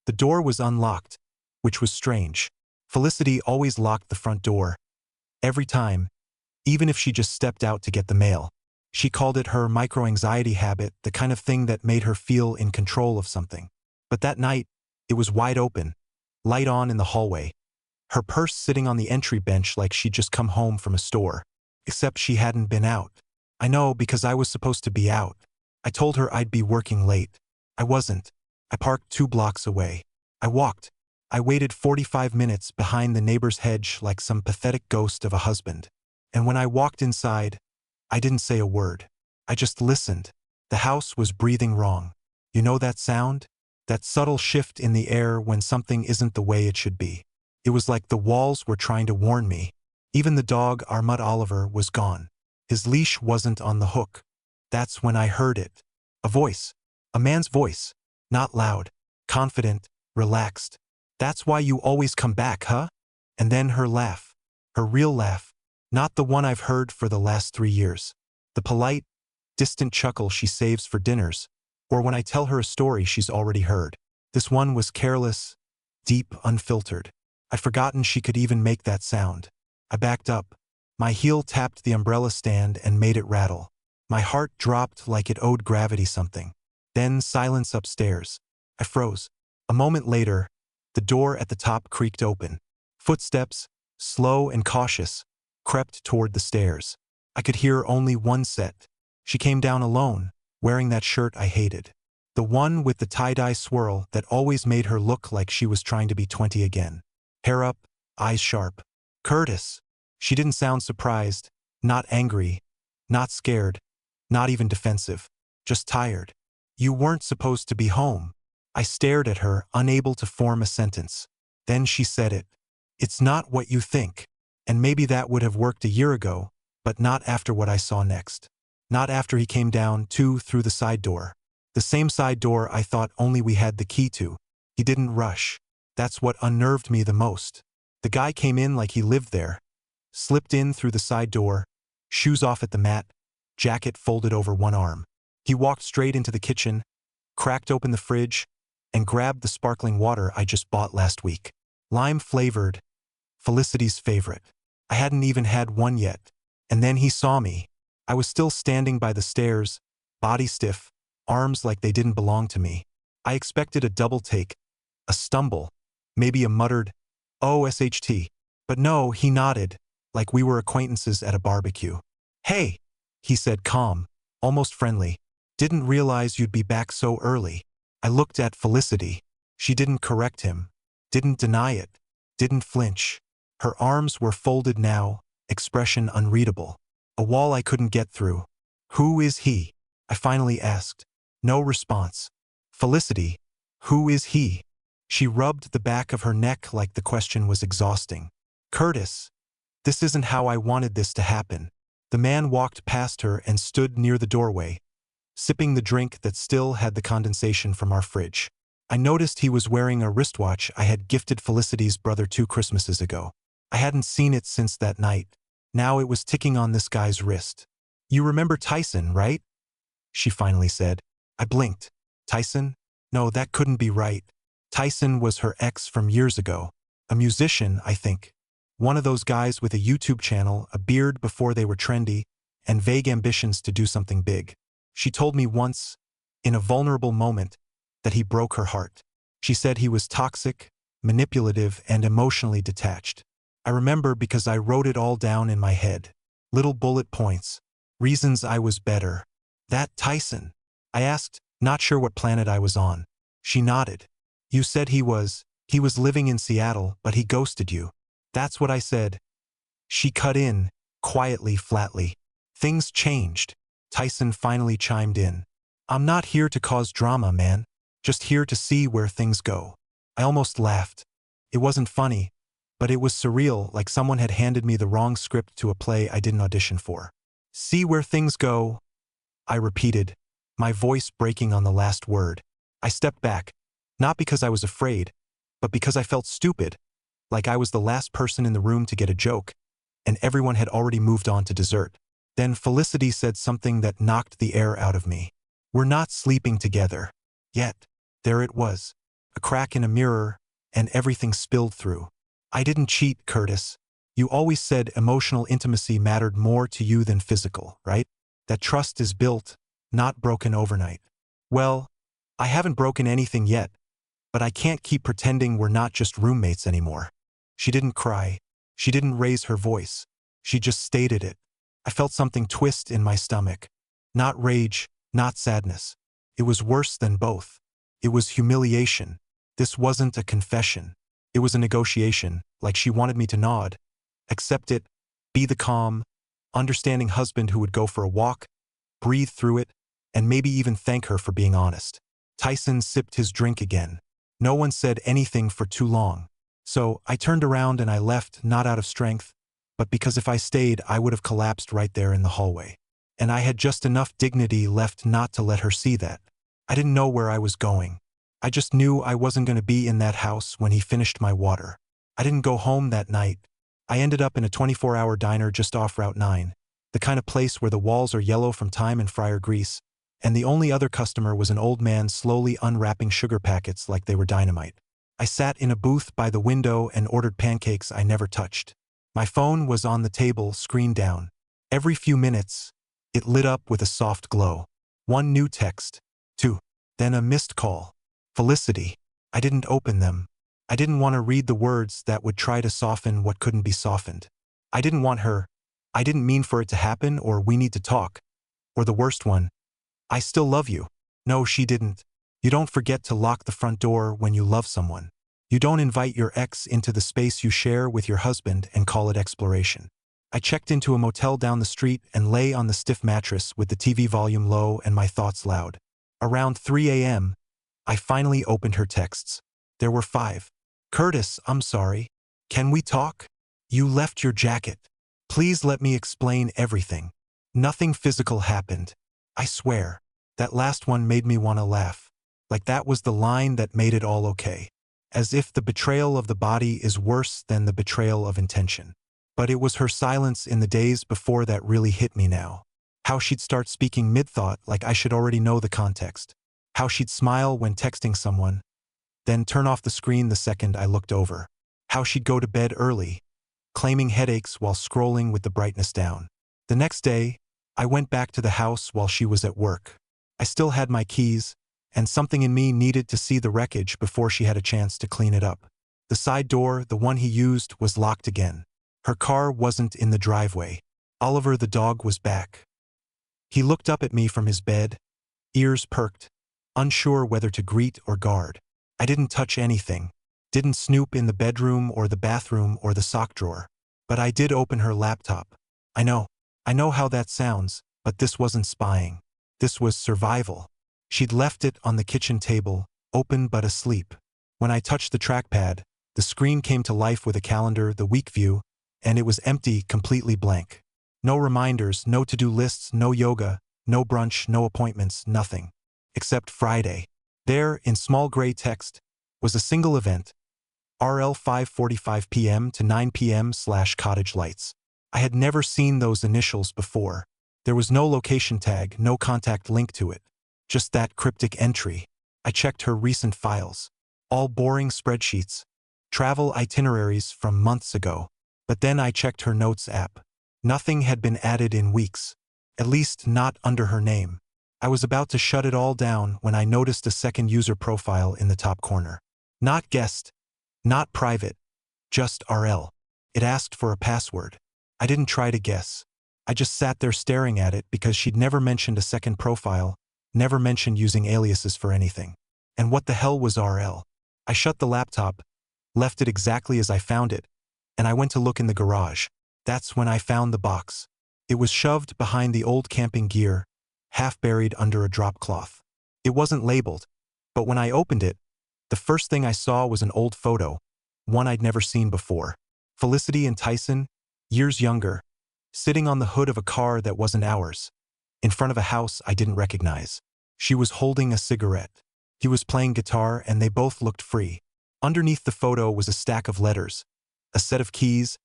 The door was unlocked, which was strange. Felicity always locked the front door. Every time, even if she just stepped out to get the mail. She called it her micro-anxiety habit, the kind of thing that made her feel in control of something. But that night, it was wide open, light on in the hallway. Her purse sitting on the entry bench like she'd just come home from a store. Except she hadn't been out. I know, because I was supposed to be out. I told her I'd be working late. I wasn't. I parked 2 blocks away. I walked. I waited 45 minutes behind the neighbor's hedge like some pathetic ghost of a husband. And when I walked inside, I didn't say a word. I just listened. The house was breathing wrong. You know that sound? That subtle shift in the air when something isn't the way it should be. It was like the walls were trying to warn me. Even the dog, our Mutt Oliver, was gone. His leash wasn't on the hook. That's when I heard it. A voice. A man's voice. Not loud. Confident. Relaxed. "That's why you always come back, huh?" And then her laugh. Her real laugh. Not the one I've heard for the last 3 years. The polite, distant chuckle she saves for dinners, or when I tell her a story she's already heard. This one was careless, deep, unfiltered. I'd forgotten she could even make that sound. I backed up. My heel tapped the umbrella stand and made it rattle. My heart dropped like it owed gravity something. Then silence upstairs. I froze. A moment later, the door at the top creaked open. Footsteps, slow and cautious, crept toward the stairs. I could hear only one set. She came down alone, wearing that shirt I hated. The one with the tie-dye swirl that always made her look like she was trying to be 20 again. Hair up, eyes sharp. "Curtis." She didn't sound surprised, not angry, not scared, not even defensive. Just tired. "You weren't supposed to be home." I stared at her, unable to form a sentence. Then she said it. "It's not what you think." And maybe that would have worked a year ago, but not after what I saw next. Not after he came down, too, through the side door. The same side door I thought only we had the key to. He didn't rush. That's what unnerved me the most. The guy came in like he lived there. Slipped in through the side door, shoes off at the mat, jacket folded over one arm. He walked straight into the kitchen, cracked open the fridge, and grabbed the sparkling water I just bought last week. Lime-flavored. Felicity's favorite. I hadn't even had one yet. And then he saw me. I was still standing by the stairs, body stiff, arms like they didn't belong to me. I expected a double take, a stumble, maybe a muttered, "Oh, SHT. But no, he nodded, like we were acquaintances at a barbecue. "Hey," he said, calm, almost friendly. "Didn't realize you'd be back so early." I looked at Felicity. She didn't correct him, didn't deny it, didn't flinch. Her arms were folded now, expression unreadable. A wall I couldn't get through. "Who is he?" I finally asked. No response. "Felicity, who is he?" She rubbed the back of her neck like the question was exhausting. "Curtis, this isn't how I wanted this to happen." The man walked past her and stood near the doorway, sipping the drink that still had the condensation from our fridge. I noticed he was wearing a wristwatch I had gifted Felicity's brother 2 Christmases ago. I hadn't seen it since that night. Now it was ticking on this guy's wrist. "You remember Tyson, right?" she finally said. I blinked. Tyson? No, that couldn't be right. Tyson was her ex from years ago. A musician, I think. One of those guys with a YouTube channel, a beard before they were trendy, and vague ambitions to do something big. She told me once, in a vulnerable moment, that he broke her heart. She said he was toxic, manipulative, and emotionally detached. I remember because I wrote it all down in my head. Little bullet points. Reasons I was better. "That Tyson?" I asked, not sure what planet I was on. She nodded. "You said he was living in Seattle, but he ghosted you." "That's what I said." She cut in, quietly, flatly. "Things changed." Tyson finally chimed in. "I'm not here to cause drama, man. Just here to see where things go." I almost laughed. It wasn't funny, but it was surreal, like someone had handed me the wrong script to a play I didn't audition for. "See where things go," I repeated, my voice breaking on the last word. I stepped back, not because I was afraid, but because I felt stupid, like I was the last person in the room to get a joke, and everyone had already moved on to dessert. Then Felicity said something that knocked the air out of me. "We're not sleeping together. Yet." There it was. a crack in a mirror, and everything spilled through. I didn't cheat, Curtis. You always said emotional intimacy mattered more to you than physical, right? That trust is built, not broken overnight. Well, I haven't broken anything yet, but I can't keep pretending we're not just roommates anymore. She didn't cry. She didn't raise her voice. She just stated it. I felt something twist in my stomach. Not rage, not sadness. It was worse than both. It was humiliation. This wasn't a confession. It was a negotiation, like she wanted me to nod, accept it, be the calm, understanding husband who would go for a walk, breathe through it, and maybe even thank her for being honest. Tyson sipped his drink again. No one said anything for too long. So I turned around and I left, not out of strength, but because if I stayed, I would have collapsed right there in the hallway. And I had just enough dignity left not to let her see that. I didn't know where I was going. I just knew I wasn't going to be in that house when he finished my water. I didn't go home that night. I ended up in a 24-hour diner just off Route 9, the kind of place where the walls are yellow from time and fryer grease, and the only other customer was an old man slowly unwrapping sugar packets like they were dynamite. I sat in a booth by the window and ordered pancakes I never touched. My phone was on the table, screen down. Every few minutes, it lit up with a soft glow. One new text. 2. Then a missed call. Felicity. I didn't open them. I didn't want to read the words that would try to soften what couldn't be softened. I didn't want her. I didn't mean for it to happen, or we need to talk. Or the worst one. I still love you. No, she didn't. You don't forget to lock the front door when you love someone. You don't invite your ex into the space you share with your husband and call it exploration. I checked into a motel down the street and lay on the stiff mattress with the TV volume low and my thoughts loud. Around 3 a.m., I finally opened her texts. There were 5. Curtis, I'm sorry. Can we talk? You left your jacket. Please let me explain everything. Nothing physical happened. I swear. That last one made me want to laugh. Like that was the line that made it all okay. As if the betrayal of the body is worse than the betrayal of intention. But it was her silence in the days before that really hit me now. How she'd start speaking mid-thought like I should already know the context. How she'd smile when texting someone, then turn off the screen the second I looked over. How she'd go to bed early, claiming headaches while scrolling with the brightness down. The next day, I went back to the house while she was at work. I still had my keys, and something in me needed to see the wreckage before she had a chance to clean it up. The side door, the one he used, was locked again. Her car wasn't in the driveway. Oliver the dog was back. He looked up at me from his bed, ears perked, unsure whether to greet or guard. I didn't touch anything, didn't snoop in the bedroom or the bathroom or the sock drawer. But I did open her laptop. I know how that sounds, but this wasn't spying. This was survival. She'd left it on the kitchen table, open but asleep. When I touched the trackpad, the screen came to life with a calendar, the week view, and it was empty, completely blank. No reminders, no to-do lists, no yoga, no brunch, no appointments, nothing. Except Friday. There, in small gray text, was a single event. RL 5:45 p.m. to 9 p.m/cottage lights. I had never seen those initials before. There was no location tag, no contact link to it. Just that cryptic entry. I checked her recent files. All boring spreadsheets. Travel itineraries from months ago. But then I checked her notes app. Nothing had been added in weeks. At least not under her name. I was about to shut it all down when I noticed a second user profile in the top corner. Not guest. Not private. Just RL. It asked for a password. I didn't try to guess. I just sat there staring at it because she'd never mentioned a second profile, never mentioned using aliases for anything. And what the hell was RL? I shut the laptop, left it exactly as I found it, and I went to look in the garage. That's when I found the box. It was shoved behind the old camping gear, half buried under a drop cloth. It wasn't labeled, but when I opened it, the first thing I saw was an old photo, one I'd never seen before. Felicity and Tyson, years younger, sitting on the hood of a car that wasn't ours, in front of a house I didn't recognize. She was holding a cigarette. He was playing guitar and they both looked free. Underneath the photo was a stack of letters, a set of keys,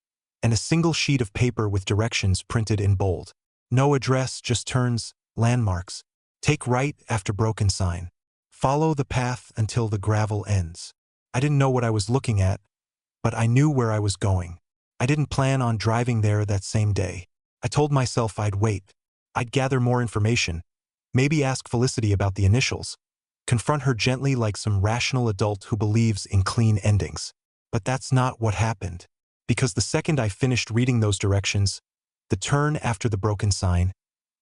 and a single sheet of paper with directions printed in bold. No address, just turns, landmarks. Take right after broken sign. Follow the path until the gravel ends. I didn't know what I was looking at, but I knew where I was going. I didn't plan on driving there that same day. I told myself I'd wait. I'd gather more information. Maybe ask Felicity about the initials. Confront her gently like some rational adult who believes in clean endings. But that's not what happened. Because the second I finished reading those directions, the turn after the broken sign,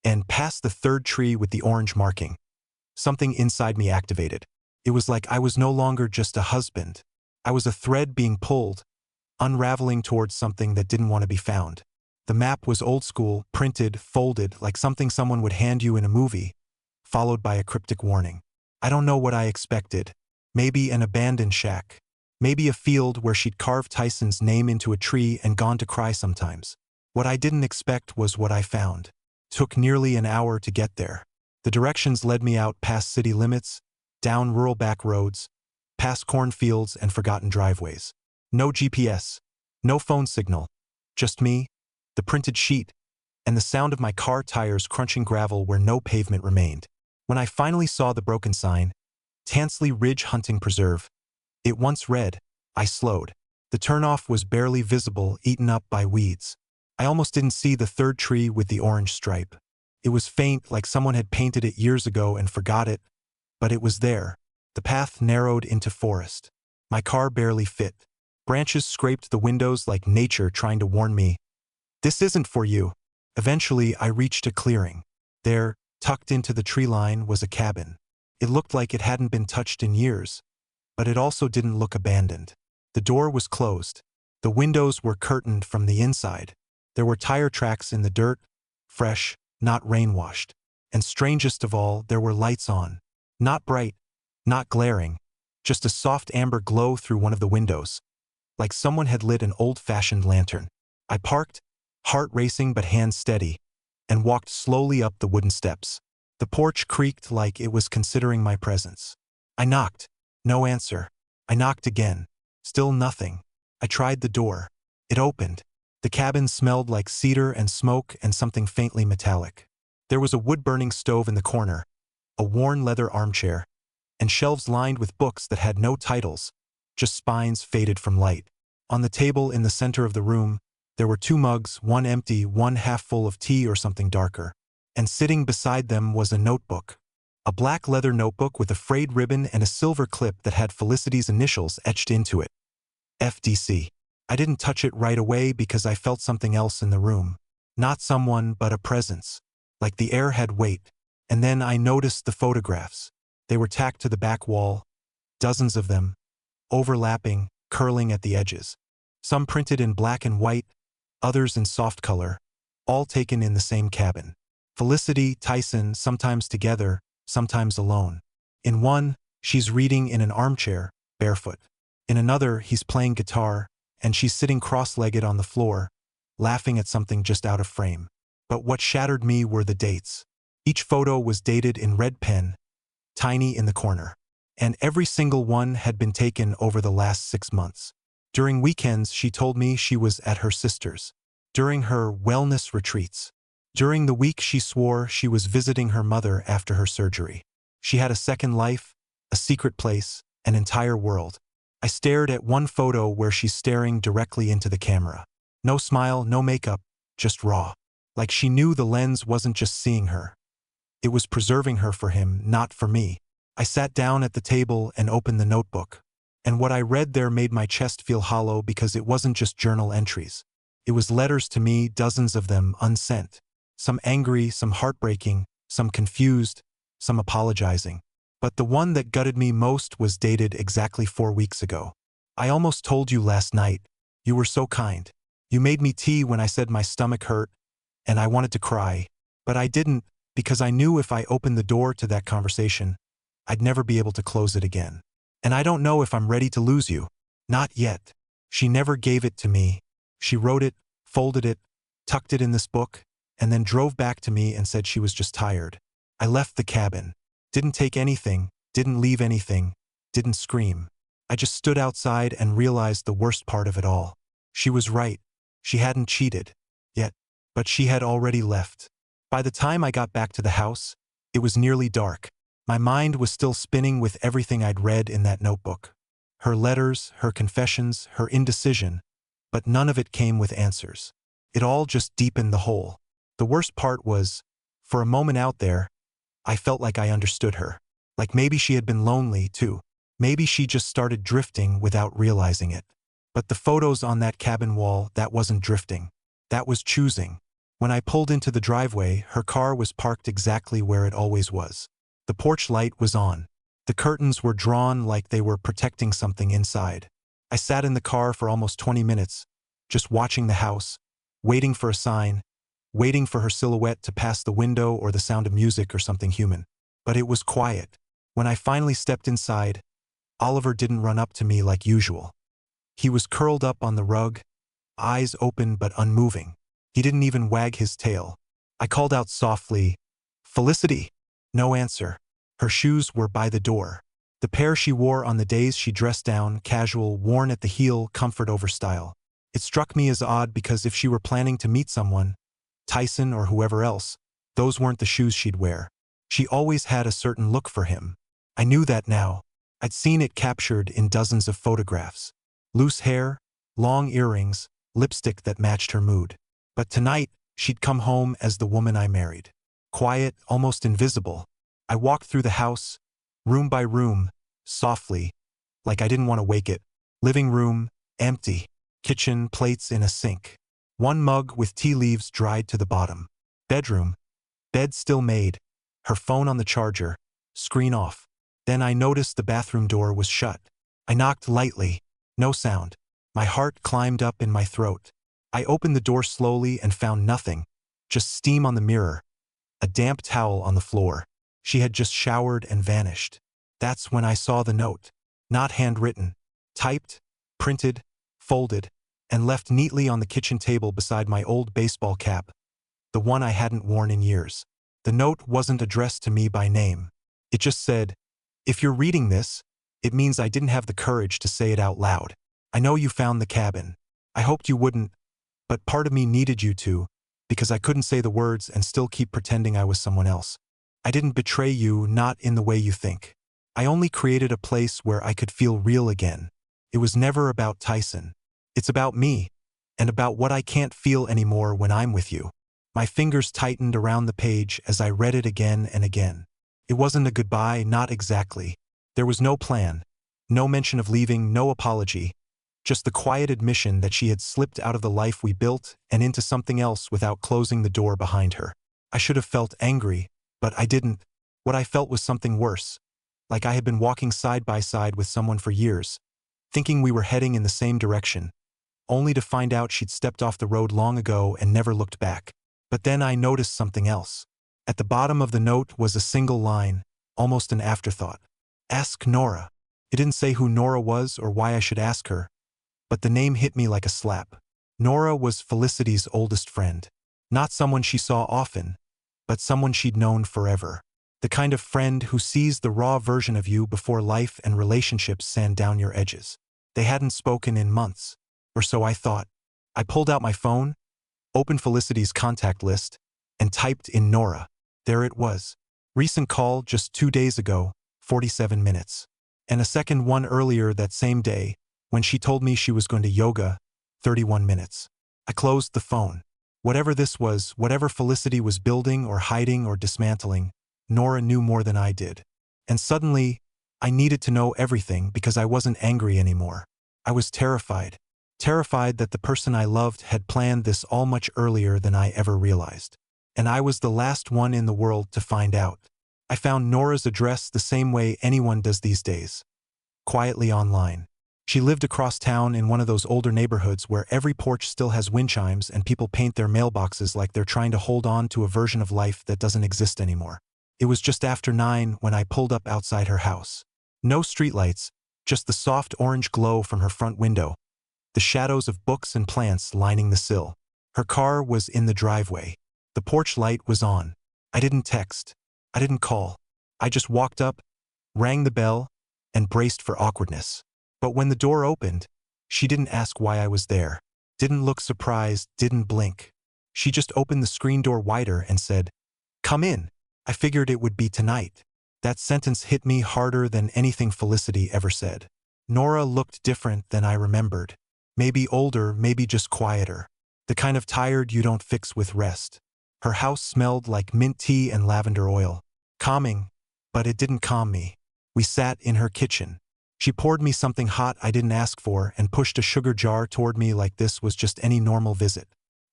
and past the third tree with the orange marking, something inside me activated. It was like I was no longer just a husband. I was a thread being pulled, unraveling towards something that didn't want to be found. The map was old school, printed, folded, like something someone would hand you in a movie, followed by a cryptic warning. I don't know what I expected. Maybe an abandoned shack. Maybe a field where she'd carved Tyson's name into a tree and gone to cry sometimes. What I didn't expect was what I found. Took nearly an hour to get there. The directions led me out past city limits, down rural back roads, past cornfields and forgotten driveways. No GPS, no phone signal, just me, the printed sheet, and the sound of my car tires crunching gravel where no pavement remained. When I finally saw the broken sign, Tansley Ridge Hunting Preserve, it once read, I slowed. The turnoff was barely visible, eaten up by weeds. I almost didn't see the third tree with the orange stripe. It was faint, like someone had painted it years ago and forgot it, but it was there. The path narrowed into forest. My car barely fit. Branches scraped the windows like nature trying to warn me, this isn't for you. Eventually, I reached a clearing. There, tucked into the tree line, was a cabin. It looked like it hadn't been touched in years, but it also didn't look abandoned. The door was closed. The windows were curtained from the inside. There were tire tracks in the dirt, fresh, not rain-washed. And strangest of all, there were lights on. Not bright, not glaring, just a soft amber glow through one of the windows, like someone had lit an old-fashioned lantern. I parked, heart racing but hands steady, and walked slowly up the wooden steps. The porch creaked like it was considering my presence. I knocked. No answer. I knocked again. Still nothing. I tried the door. It opened. The cabin smelled like cedar and smoke and something faintly metallic. There was a wood-burning stove in the corner, a worn leather armchair, and shelves lined with books that had no titles, just spines faded from light. On the table in the center of the room, there were 2 mugs, one empty, one half full of tea or something darker. And sitting beside them was a notebook. A black leather notebook with a frayed ribbon and a silver clip that had Felicity's initials etched into it. FDC. I didn't touch it right away because I felt something else in the room. Not someone, but a presence. Like the air had weight. And then I noticed the photographs. They were tacked to the back wall. Dozens of them. Overlapping, curling at the edges. Some printed in black and white, others in soft color, all taken in the same cabin. Felicity, Tyson, sometimes together, sometimes alone. In one, she's reading in an armchair, barefoot. In another, he's playing guitar, and she's sitting cross-legged on the floor, laughing at something just out of frame. But what shattered me were the dates. Each photo was dated in red pen, tiny in the corner. And every single one had been taken over the last 6 months. During weekends, she told me she was at her sister's. During her wellness retreats. During the week, she swore she was visiting her mother after her surgery. She had a second life, a secret place, an entire world. I stared at one photo where she's staring directly into the camera. No smile, no makeup, just raw. Like she knew the lens wasn't just seeing her. It was preserving her for him, not for me. I sat down at the table and opened the notebook. And what I read there made my chest feel hollow because it wasn't just journal entries. It was letters to me, dozens of them, unsent. Some angry, some heartbreaking, some confused, some apologizing. But the one that gutted me most was dated exactly 4 weeks ago. I almost told you last night. You were so kind. You made me tea when I said my stomach hurt, and I wanted to cry. But I didn't, because I knew if I opened the door to that conversation, I'd never be able to close it again. And I don't know if I'm ready to lose you. Not yet. She never gave it to me. She wrote it, folded it, tucked it in this book, and then drove back to me and said she was just tired. I left the cabin. Didn't take anything, didn't leave anything, didn't scream. I just stood outside and realized the worst part of it all. She was right. She hadn't cheated. Yet. But she had already left. By the time I got back to the house, it was nearly dark. My mind was still spinning with everything I'd read in that notebook. Her letters, her confessions, her indecision, but none of it came with answers. It all just deepened the hole. The worst part was, for a moment out there, I felt like I understood her. Like maybe she had been lonely, too. Maybe she just started drifting without realizing it. But the photos on that cabin wall, that wasn't drifting. That was choosing. When I pulled into the driveway, her car was parked exactly where it always was. The porch light was on. The curtains were drawn like they were protecting something inside. I sat in the car for almost 20 minutes, just watching the house, waiting for a sign, waiting for her silhouette to pass the window or the sound of music or something human. But it was quiet. When I finally stepped inside, Oliver didn't run up to me like usual. He was curled up on the rug, eyes open but unmoving. He didn't even wag his tail. I called out softly, "Felicity!" No answer. Her shoes were by the door. The pair she wore on the days she dressed down, casual, worn at the heel, comfort over style. It struck me as odd because if she were planning to meet someone, Tyson or whoever else, those weren't the shoes she'd wear. She always had a certain look for him. I knew that now. I'd seen it captured in dozens of photographs. Loose hair, long earrings, lipstick that matched her mood. But tonight, she'd come home as the woman I married. Quiet, almost invisible. I walked through the house, room by room, softly, like I didn't want to wake it. Living room, empty. Kitchen, plates in a sink. One mug with tea leaves dried to the bottom. Bedroom, bed still made. Her phone on the charger, screen off. Then I noticed the bathroom door was shut. I knocked lightly. No sound. My heart climbed up in my throat. I opened the door slowly and found nothing. Just steam on the mirror. A damp towel on the floor. She had just showered and vanished. That's when I saw the note. Not handwritten. Typed, printed, folded, and left neatly on the kitchen table beside my old baseball cap. The one I hadn't worn in years. The note wasn't addressed to me by name. It just said, "If you're reading this, it means I didn't have the courage to say it out loud. I know you found the cabin. I hoped you wouldn't, but part of me needed you to, because I couldn't say the words and still keep pretending I was someone else. I didn't betray you, not in the way you think. I only created a place where I could feel real again. It was never about Tyson. It's about me, and about what I can't feel anymore when I'm with you." My fingers tightened around the page as I read it again and again. It wasn't a goodbye, not exactly. There was no plan, no mention of leaving, no apology. Just the quiet admission that she had slipped out of the life we built and into something else without closing the door behind her. I should have felt angry, but I didn't. What I felt was something worse. Like I had been walking side by side with someone for years, thinking we were heading in the same direction, only to find out she'd stepped off the road long ago and never looked back. But then I noticed something else. At the bottom of the note was a single line, almost an afterthought. "Ask Nora." It didn't say who Nora was or why I should ask her, but the name hit me like a slap. Nora was Felicity's oldest friend. Not someone she saw often, but someone she'd known forever. The kind of friend who sees the raw version of you before life and relationships sand down your edges. They hadn't spoken in months, or so I thought. I pulled out my phone, opened Felicity's contact list, and typed in Nora. There it was. Recent call just 2 days ago, 47 minutes. And a second one earlier that same day, when she told me she was going to yoga, 31 minutes. I closed the phone. Whatever this was, whatever Felicity was building or hiding or dismantling, Nora knew more than I did. And suddenly, I needed to know everything because I wasn't angry anymore. I was terrified. Terrified that the person I loved had planned this all much earlier than I ever realized. And I was the last one in the world to find out. I found Nora's address the same way anyone does these days. Quietly online. She lived across town in one of those older neighborhoods where every porch still has wind chimes and people paint their mailboxes like they're trying to hold on to a version of life that doesn't exist anymore. It was just after 9 when I pulled up outside her house. No streetlights, just the soft orange glow from her front window. The shadows of books and plants lining the sill. Her car was in the driveway. The porch light was on. I didn't text. I didn't call. I just walked up, rang the bell, and braced for awkwardness. But when the door opened, she didn't ask why I was there. Didn't look surprised, didn't blink. She just opened the screen door wider and said, "Come in." I figured it would be tonight. That sentence hit me harder than anything Felicity ever said. Nora looked different than I remembered. Maybe older, maybe just quieter. The kind of tired you don't fix with rest. Her house smelled like mint tea and lavender oil. Calming, but it didn't calm me. We sat in her kitchen. She poured me something hot I didn't ask for and pushed a sugar jar toward me like this was just any normal visit.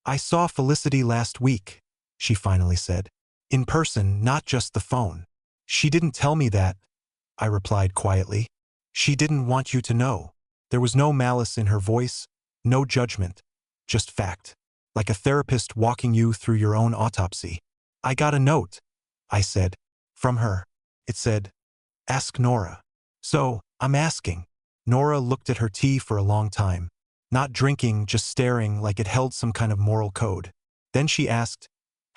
"I saw Felicity last week," she finally said. "In person, not just the phone." "She didn't tell me that," I replied quietly. "She didn't want you to know." There was no malice in her voice, no judgment, just fact. Like a therapist walking you through your own autopsy. "I got a note," I said, "from her. It said, 'Ask Nora.' So, I'm asking." Nora looked at her tea for a long time. Not drinking, just staring like it held some kind of moral code. Then she asked,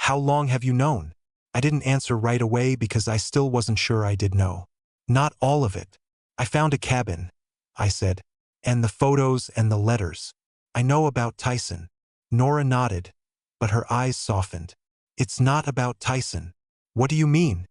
"How long have you known?" I didn't answer right away because I still wasn't sure I did know. "Not all of it. I found a cabin," I said. "And the photos and the letters. I know about Tyson." Nora nodded, but her eyes softened. "It's not about Tyson." "What do you mean?"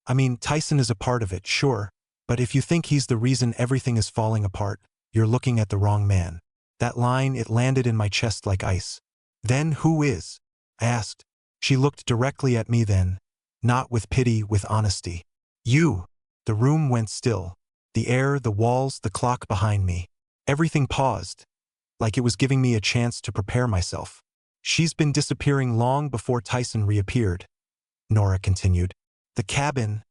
"I mean, Tyson is a part of it, sure. But if you think he's the reason everything is falling apart, you're looking at the wrong man." That line, it landed in my chest like ice. "Then who is?" I asked. She looked directly at me then, not with pity, with honesty. "You." The room went still. The air, the walls, the clock behind me. Everything paused, like it was giving me a chance to prepare myself. "She's been disappearing long before Tyson reappeared," Nora continued. "The cabin,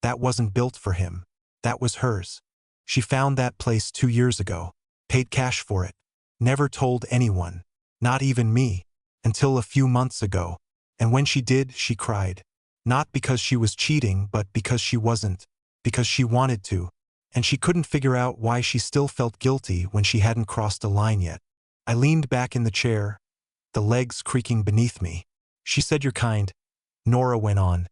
that wasn't built for him. That was hers. She found that place 2 years ago, paid cash for it, never told anyone, not even me, until a few months ago. And when she did, she cried. Not because she was cheating, but because she wasn't, because she wanted to. And she couldn't figure out why she still felt guilty when she hadn't crossed a line yet." I leaned back in the chair, the legs creaking beneath me. "She said you're kind," Nora went on.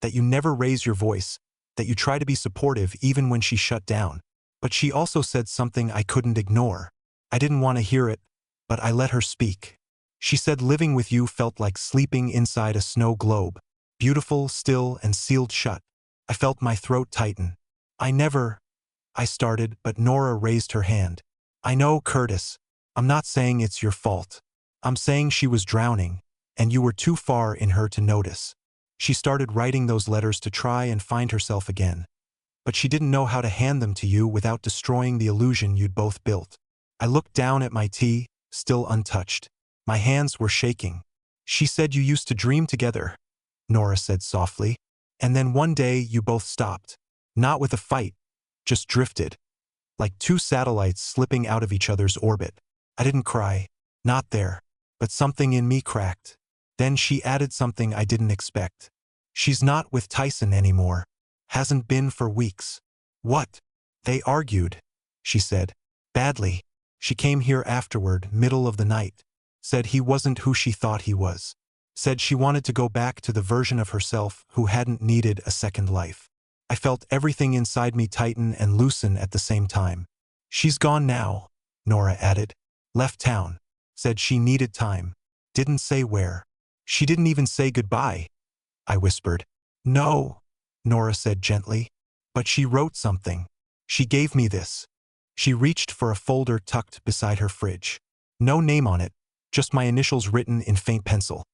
"That you never raise your voice, that you try to be supportive even when she shut down. But she also said something I couldn't ignore. I didn't want to hear it, but I let her speak. She said living with you felt like sleeping inside a snow globe, beautiful, still, and sealed shut." I felt my throat tighten. I started, but Nora raised her hand. "I know, Curtis. I'm not saying it's your fault. I'm saying she was drowning, and you were too far in her to notice. She started writing those letters to try and find herself again. But she didn't know how to hand them to you without destroying the illusion you'd both built." I looked down at my tea, still untouched. My hands were shaking. "She said you used to dream together," Nora said softly. "And then one day you both stopped. Not with a fight, just drifted. Like two satellites slipping out of each other's orbit." I didn't cry. Not there. But something in me cracked. Then she added something I didn't expect. "She's not with Tyson anymore. Hasn't been for weeks." "What?" "They argued," she said. "Badly. She came here afterward, middle of the night. Said he wasn't who she thought he was. Said she wanted to go back to the version of herself who hadn't needed a second life." I felt everything inside me tighten and loosen at the same time. "She's gone now," Nora added. "Left town. Said she needed time. Didn't say where. She didn't even say goodbye," I whispered. "No," Nora said gently. "But she wrote something. She gave me this." She reached for a folder tucked beside her fridge. No name on it, just my initials written in faint pencil.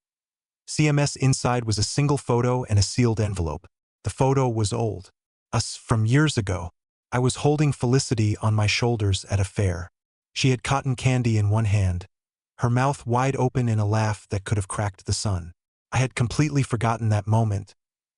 CMS inside was a single photo and a sealed envelope. The photo was old. Us from years ago. I was holding Felicity on my shoulders at a fair. She had cotton candy in one hand, her mouth wide open in a laugh that could have cracked the sun. I had completely forgotten that moment,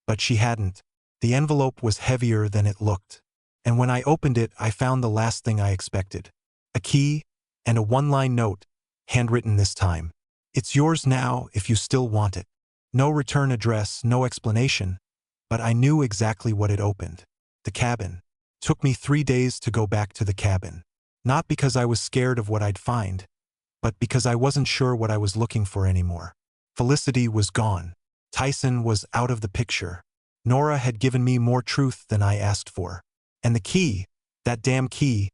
but she hadn't. The envelope was heavier than it looked. And when I opened it, I found the last thing I expected. A key and a one-line note, handwritten this time. "It's yours now if you still want it." No return address, no explanation, but I knew exactly what it opened. The cabin. Took me 3 days to go back to the cabin. Not because I was scared of what I'd find, but because I wasn't sure what I was looking for anymore. Felicity was gone. Tyson was out of the picture. Nora had given me more truth than I asked for. And the key, that damn key,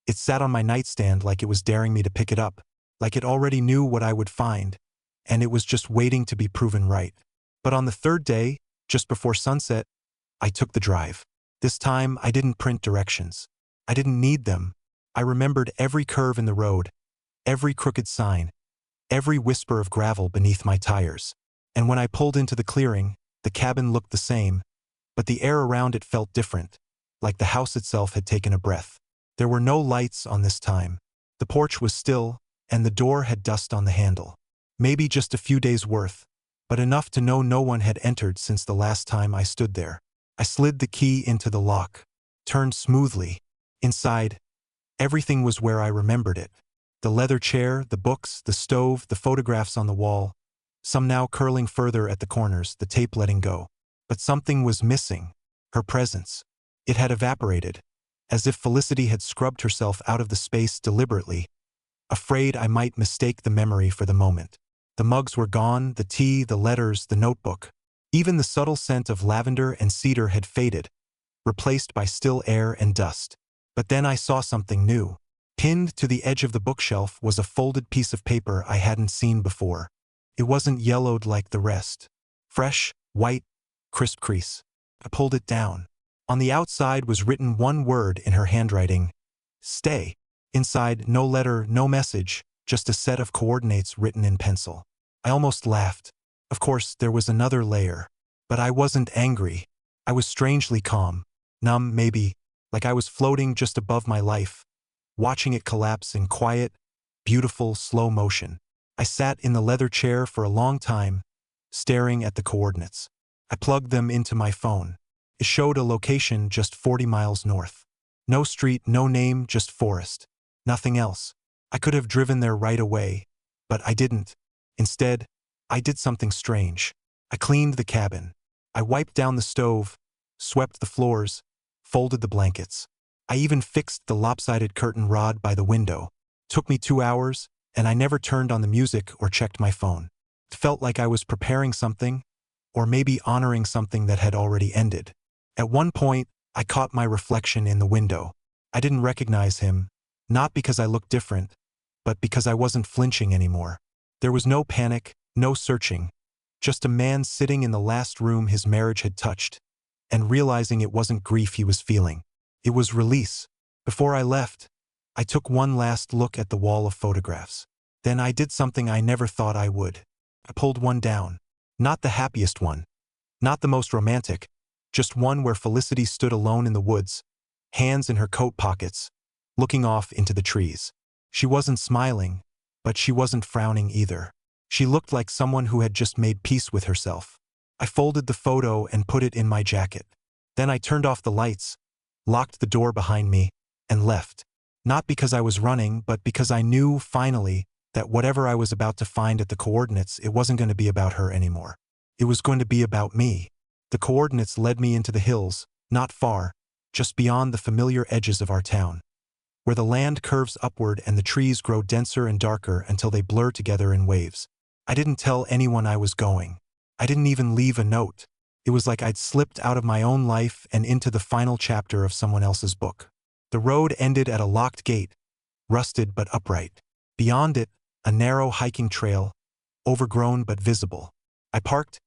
it sat on my nightstand like it was daring me to pick it up, like it already knew what I would find, and it was just waiting to be proven right. But on the 3rd day, just before sunset, I took the drive. This time, I didn't print directions. I didn't need them. I remembered every curve in the road, every crooked sign, every whisper of gravel beneath my tires. And when I pulled into the clearing, the cabin looked the same, but the air around it felt different, like the house itself had taken a breath. There were no lights on this time. The porch was still, and the door had dust on the handle. Maybe just a few days' worth, but enough to know no one had entered since the last time I stood there. I slid the key into the lock, turned smoothly. Inside, everything was where I remembered it. The leather chair, the books, the stove, the photographs on the wall, some now curling further at the corners, the tape letting go. But something was missing. Her presence. It had evaporated, as if Felicity had scrubbed herself out of the space deliberately, afraid I might mistake the memory for the moment. The mugs were gone, the tea, the letters, the notebook. Even the subtle scent of lavender and cedar had faded, replaced by still air and dust. But then I saw something new. Pinned to the edge of the bookshelf was a folded piece of paper I hadn't seen before. It wasn't yellowed like the rest. Fresh, white, crisp crease. I pulled it down. On the outside was written one word in her handwriting: stay. Inside, no letter, no message, just a set of coordinates written in pencil. I almost laughed. Of course, there was another layer. But I wasn't angry. I was strangely calm. Numb, maybe, like I was floating just above my life, watching it collapse in quiet, beautiful, slow motion. I sat in the leather chair for a long time, staring at the coordinates. I plugged them into my phone. It showed a location just 40 miles north. No street, no name, just forest. Nothing else. I could have driven there right away, but I didn't. Instead, I did something strange. I cleaned the cabin. I wiped down the stove, swept the floors, folded the blankets. I even fixed the lopsided curtain rod by the window. Took me 2 hours, and I never turned on the music or checked my phone. It felt like I was preparing something, or maybe honoring something that had already ended. At one point, I caught my reflection in the window. I didn't recognize him, not because I looked different, but because I wasn't flinching anymore. There was no panic, no searching, just a man sitting in the last room his marriage had touched, and realizing it wasn't grief he was feeling. It was release. Before I left, I took one last look at the wall of photographs. Then I did something I never thought I would. I pulled one down. Not the happiest one. Not the most romantic. Just one where Felicity stood alone in the woods, hands in her coat pockets, looking off into the trees. She wasn't smiling, but she wasn't frowning either. She looked like someone who had just made peace with herself. I folded the photo and put it in my jacket. Then I turned off the lights, locked the door behind me, and left. Not because I was running, but because I knew, finally, that whatever I was about to find at the coordinates, it wasn't going to be about her anymore. It was going to be about me. The coordinates led me into the hills, not far, just beyond the familiar edges of our town, where the land curves upward and the trees grow denser and darker until they blur together in waves. I didn't tell anyone I was going. I didn't even leave a note. It was like I'd slipped out of my own life and into the final chapter of someone else's book. The road ended at a locked gate, rusted but upright. Beyond it, a narrow hiking trail, overgrown but visible. I parked,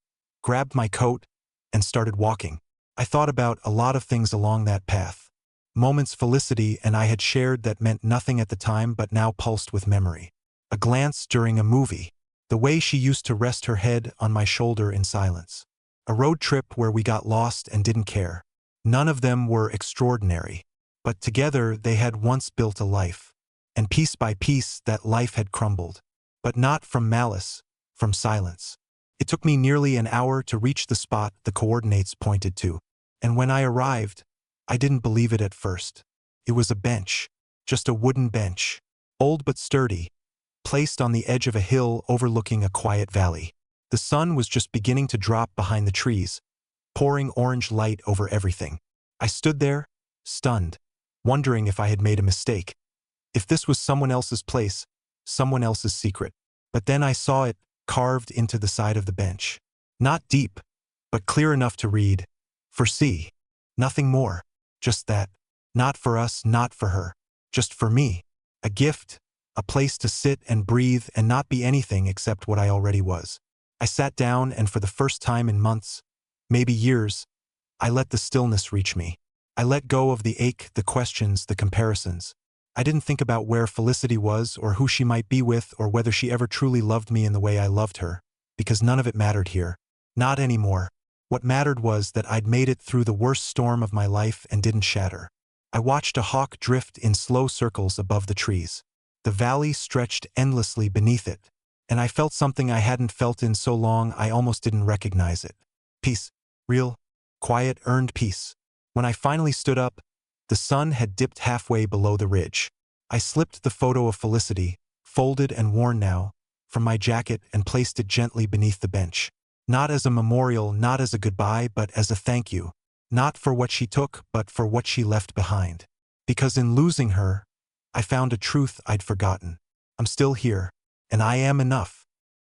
grabbed my coat, and started walking. I thought about a lot of things along that path. Moments Felicity and I had shared that meant nothing at the time but now pulsed with memory. A glance during a movie. The way she used to rest her head on my shoulder in silence. A road trip where we got lost and didn't care. None of them were extraordinary, but together they had once built a life. And piece by piece that life had crumbled. But not from malice, from silence. It took me nearly an hour to reach the spot the coordinates pointed to. And when I arrived, I didn't believe it at first. It was a bench. Just a wooden bench. Old but sturdy. Placed on the edge of a hill overlooking a quiet valley. The sun was just beginning to drop behind the trees, pouring orange light over everything. I stood there, stunned, wondering if I had made a mistake. If this was someone else's place, someone else's secret. But then I saw it, carved into the side of the bench. Not deep, but clear enough to read. For C. Nothing more. Just that. Not for us, not for her. Just for me. A gift. A place to sit and breathe and not be anything except what I already was. I sat down and for the first time in months, maybe years, I let the stillness reach me. I let go of the ache, the questions, the comparisons. I didn't think about where Felicity was or who she might be with or whether she ever truly loved me in the way I loved her, because none of it mattered here. Not anymore. What mattered was that I'd made it through the worst storm of my life and didn't shatter. I watched a hawk drift in slow circles above the trees. The valley stretched endlessly beneath it, and I felt something I hadn't felt in so long I almost didn't recognize it. Peace. Real, quiet, earned peace. When I finally stood up, the sun had dipped halfway below the ridge. I slipped the photo of Felicity, folded and worn now, from my jacket and placed it gently beneath the bench. Not as a memorial, not as a goodbye, but as a thank you. Not for what she took, but for what she left behind. Because in losing her, I found a truth I'd forgotten. I'm still here, and I am enough.